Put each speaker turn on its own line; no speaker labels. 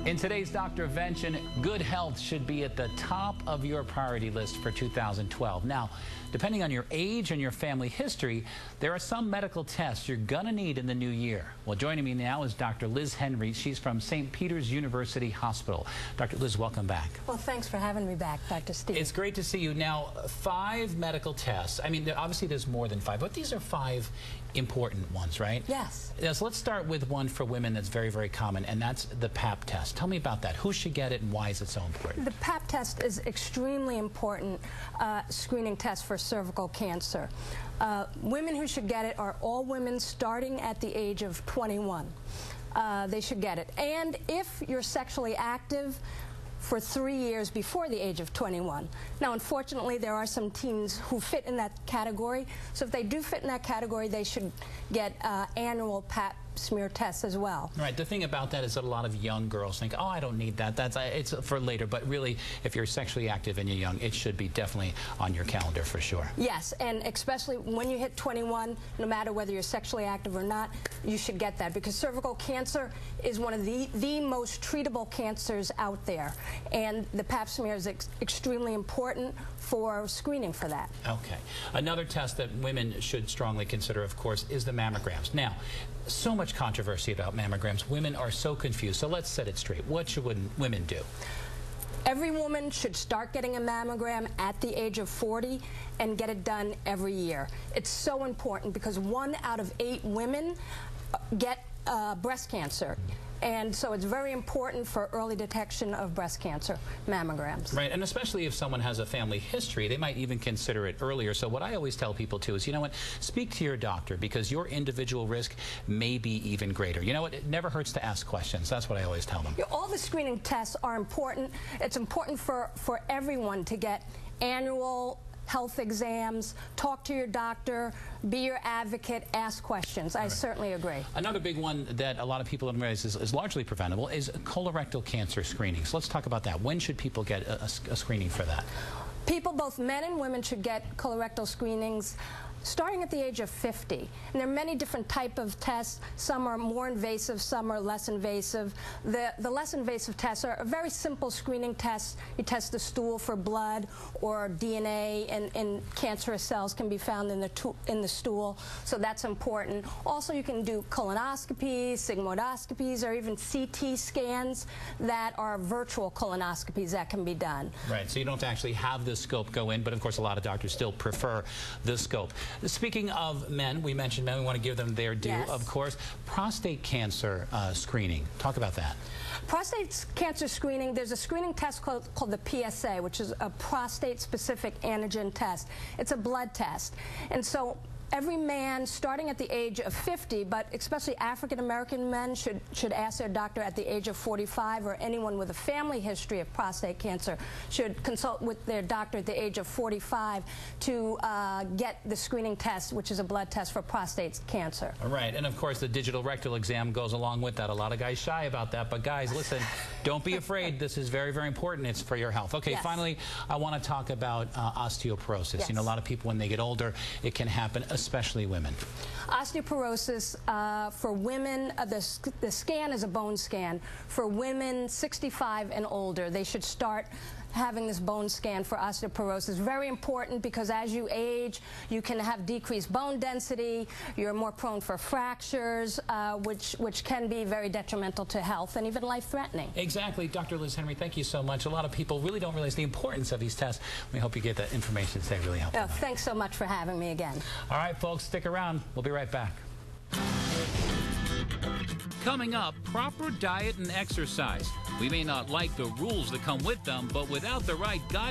In today's Doctorvention, good health should be at the top of your priority list for 2012. Now, depending on your age and your family history, there are some medical tests you're going to need in the new year. Well, joining me now is Dr. Liz Henry. She's from St. Peter's University Hospital. Dr. Liz, welcome back.
Well, thanks for having me back, Dr. Steve.
It's great to see you. Now, 5 medical tests. I mean, obviously there's more than 5, but these are 5 important ones, right?
Yes.
So let's start with one for women that's very, very common, and that's the Pap test. Tell me about that. Who should get it, and why is it so important?
The Pap test is extremely important screening test for cervical cancer. Women who should get it are all women starting at the age of 21. They should get it. And if you're sexually active, for 3 years before the age of 21. Now, unfortunately, there are some teens who fit in that category. So if they do fit in that category, they should get annual Pap smear tests as well.
Right. The thing about that is that a lot of young girls think, oh, I don't need that. It's for later. But really, if you're sexually active and you're young, it should be definitely on your calendar for sure.
Yes, and especially when you hit 21, no matter whether you're sexually active or not, you should get that, because cervical cancer is one of the most treatable cancers out there. And the Pap smear is extremely important for screening for that.
Okay. Another test that women should strongly consider, of course, is the mammograms. Now, so much controversy about mammograms. Women are so confused. So let's set it straight. What should women do?
Every woman should start getting a mammogram at the age of 40 and get it done every year. It's so important because 1 out of 8 women get breast cancer. And so it's very important for early detection of breast cancer, mammograms.
Right, and especially if someone has a family history, they might even consider it earlier. So what I always tell people, too, is, you know what, speak to your doctor, because your individual risk may be even greater. You know what, it never hurts to ask questions. That's what I always tell them.
All the screening tests are important. It's important for everyone to get annual health exams, talk to your doctor, be your advocate, ask questions. I certainly agree.
Another big one that a lot of people don't realize is largely preventable is colorectal cancer screening. So let's talk about that. When should people get a screening for that?
People, both men and women, should get colorectal screenings starting at the age of 50. And there are many different types of tests. Some are more invasive, some are less invasive. The less invasive tests are a very simple screening test. You test the stool for blood or DNA, and cancerous cells can be found in the stool, so that's important. Also, you can do colonoscopies, sigmoidoscopies, or even CT scans that are virtual colonoscopies that can be done.
Right, so you don't actually have the scope go in, but of course a lot of doctors still prefer the scope. Speaking of men, we mentioned men, we want to give them their due,
yes,
of course. Prostate cancer screening, talk about that.
Prostate cancer screening, there's a screening test called the PSA, which is a prostate-specific antigen test. It's a blood test. And so every man starting at the age of 50, but especially African-American men, should ask their doctor at the age of 45, or anyone with a family history of prostate cancer should consult with their doctor at the age of 45 to get the screening test, which is a blood test for prostate cancer.
All right, and of course the digital rectal exam goes along with that. A lot of guys shy about that, but guys, listen, don't be afraid. This is very, very important. It's for your health. Okay, yes. Finally, I want to talk about osteoporosis.
Yes.
You know, a lot of people, when they get older, it can happen, especially women.
Osteoporosis, for women, the scan is a bone scan. For women 65 and older, they should start having this bone scan for osteoporosis. Very important, because as you age, you can have decreased bone density, you're more prone for fractures, which can be very detrimental to health and even life-threatening.
Exactly. Dr. Liz Henry, thank you so much. A lot of people really don't realize the importance of these tests. We hope you get that information today. Really helpful.
Thanks so much for having me again.
All right, folks, stick around. We'll be right back. Coming up, proper diet and exercise. We may not like the rules that come with them, but without the right guidance,